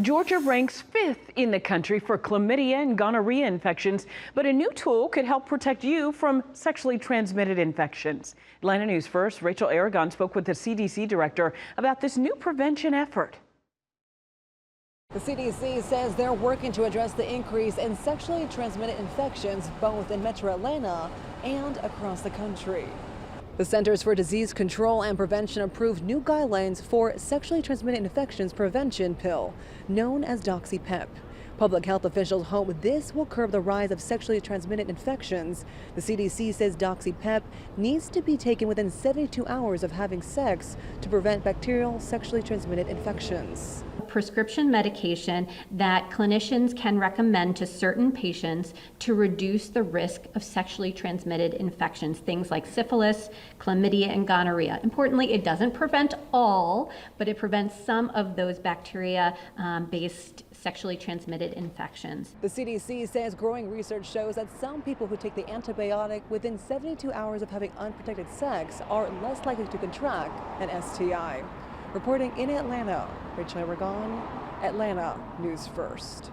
Georgia ranks 5th in the country for chlamydia and gonorrhea infections, but a new tool could help protect you from sexually transmitted infections. Atlanta News First, Rachel Aragon spoke with the CDC director about this new prevention effort. The CDC says they're working to address the increase in sexually transmitted infections both in Metro Atlanta and across the country. The Centers for Disease Control and Prevention approved new guidelines for sexually transmitted infections prevention pill, known as Doxy. Public health officials hope this will curb the rise of sexually transmitted infections. The CDC says Doxy needs to be taken within 72 hours of having sex to prevent bacterial sexually transmitted infections. Prescription medication that clinicians can recommend to certain patients to reduce the risk of sexually transmitted infections, things like syphilis, chlamydia, and gonorrhea. Importantly, it doesn't prevent all, but it prevents some of those bacteria-based sexually transmitted infections. The CDC says growing research shows that some people who take the antibiotic within 72 hours of having unprotected sex are less likely to contract an STI. Reporting in Atlanta, Rachel Aragon, Atlanta News First.